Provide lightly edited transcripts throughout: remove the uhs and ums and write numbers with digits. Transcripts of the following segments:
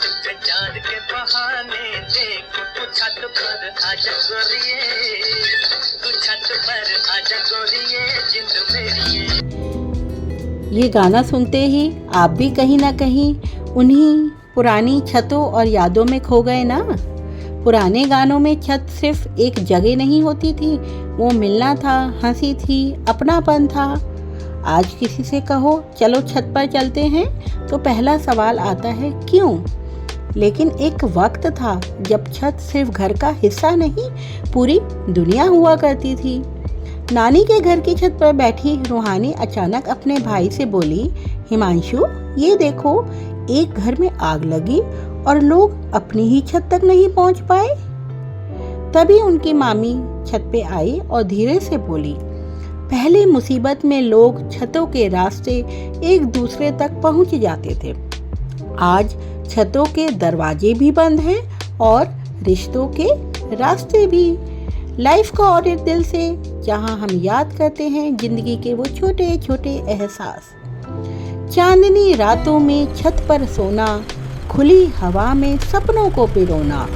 तुझे चांद के बहाने देखो तू छत पर आजा गोरिये, तू छत पर आजा गोरिये जिंद मेरी। ये गाना सुनते ही आप भी कहीं ना कहीं उन्हीं पुरानी छतों और यादों में खो गए ना। पुराने गानों में छत सिर्फ एक जगह नहीं होती थी, वो मिलना था, हंसी थी, अपनापन था। आज किसी से कहो चलो छत पर चलते हैं तो पहला सवाल आता है क्यों। लेकिन एक वक्त था जब छत सिर्फ घर का हिस्सा नहीं पूरी दुनिया हुआ करती थी। नानी के घर की छत पर बैठी रूहानी अचानक अपने भाई से बोली, हिमांशु ये देखो, एक घर में आग लगी और लोग अपनी ही छत तक नहीं पहुंच पाए। तभी उनकी मामी छत पे आई और धीरे से बोली, पहले मुसीबत में लोग छतों के रास्ते एक दूसरे तक पहुंच जाते थे, आज छतों के दरवाजे भी बंद हैं और रिश्तों के रास्ते भी। लाइफ का ऑडिट दिल से, जहां हम याद करते हैं जिंदगी के वो छोटे छोटे एहसास। चांदनी रातों में छत पर सोना, खुली हवा में सपनों को पिरोना,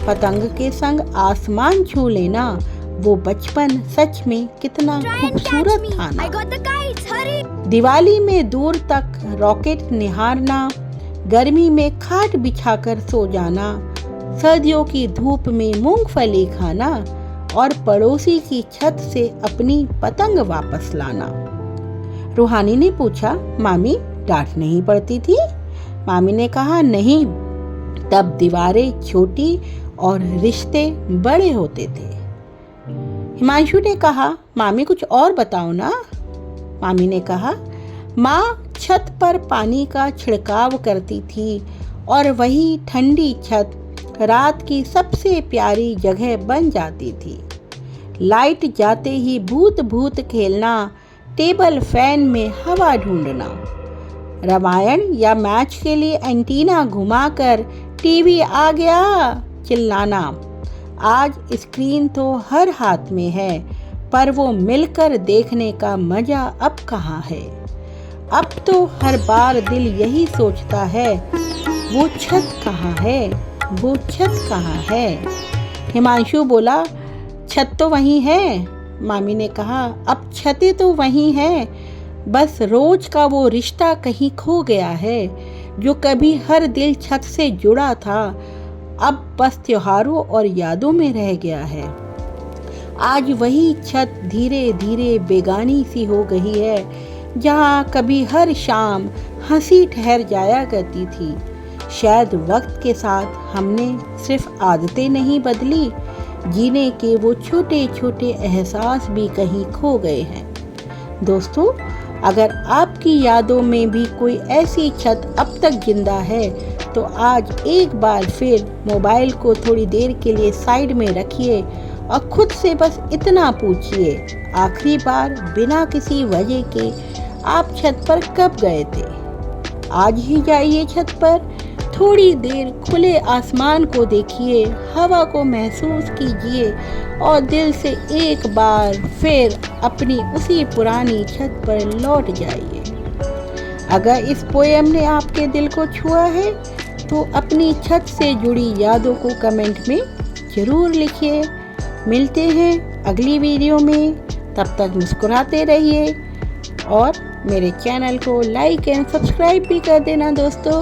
पतंग के संग आसमान छू लेना, वो बचपन सच में कितना खूबसूरत था ना। दिवाली में दूर तक रॉकेट निहारना, गर्मी में खाट बिछाकर सो जाना, सर्दियों की धूप में मूंगफली खाना और पड़ोसी की छत से अपनी पतंग वापस लाना। रूहानी ने पूछा, मामी डांट नहीं पड़ती थी? मामी ने कहा, नहीं, तब दीवारें छोटी और रिश्ते बड़े होते थे। हिमांशु ने कहा, मामी कुछ और बताओ ना। मामी ने कहा, माँ छत पर पानी का छिड़काव करती थी और वही ठंडी छत रात की सबसे प्यारी जगह बन जाती थी। लाइट जाते ही भूत भूत खेलना, टेबल फैन में हवा ढूंढना, रामायण या मैच के लिए एंटीना घुमाकर टीवी आ गया चिल्लाना। आज स्क्रीन तो हर हाथ में है, पर वो मिलकर देखने का मजा अब कहाँ है। अब तो हर बार दिल यही सोचता है, वो छत कहाँ है, वो छत कहाँ है। हिमांशु बोला, छत तो वहीं है। मामी ने कहा, अब छतें तो वहीं हैं, बस रोज का वो रिश्ता कहीं खो गया है, जो कभी हर दिल छत से जुड़ा था, अब बस त्योहारों और यादों में रह गया है। आज वही छत धीरे धीरे बेगानी सी हो गई है, जहाँ कभी हर शाम हंसी ठहर जाया करती थी। शायद वक्त के साथ हमने सिर्फ आदतें नहीं बदली, जीने के वो छोटे छोटे एहसास भी कहीं खो गए हैं। दोस्तों, अगर आपकी यादों में भी कोई ऐसी छत अब तक जिंदा है, तो आज एक बार फिर मोबाइल को थोड़ी देर के लिए साइड में रखिए और खुद से बस इतना पूछिए, आखिरी बार बिना किसी वजह के आप छत पर कब गए थे? आज ही जाइए छत पर, थोड़ी देर खुले आसमान को देखिए, हवा को महसूस कीजिए और दिल से एक बार फिर अपनी उसी पुरानी छत पर लौट जाइए। अगर इस पोएम ने आपके दिल को छुआ है तो अपनी छत से जुड़ी यादों को कमेंट में ज़रूर लिखिए। मिलते हैं अगली वीडियो में, तब तक मुस्कुराते रहिए और मेरे चैनल को लाइक एंड सब्सक्राइब भी कर देना दोस्तों।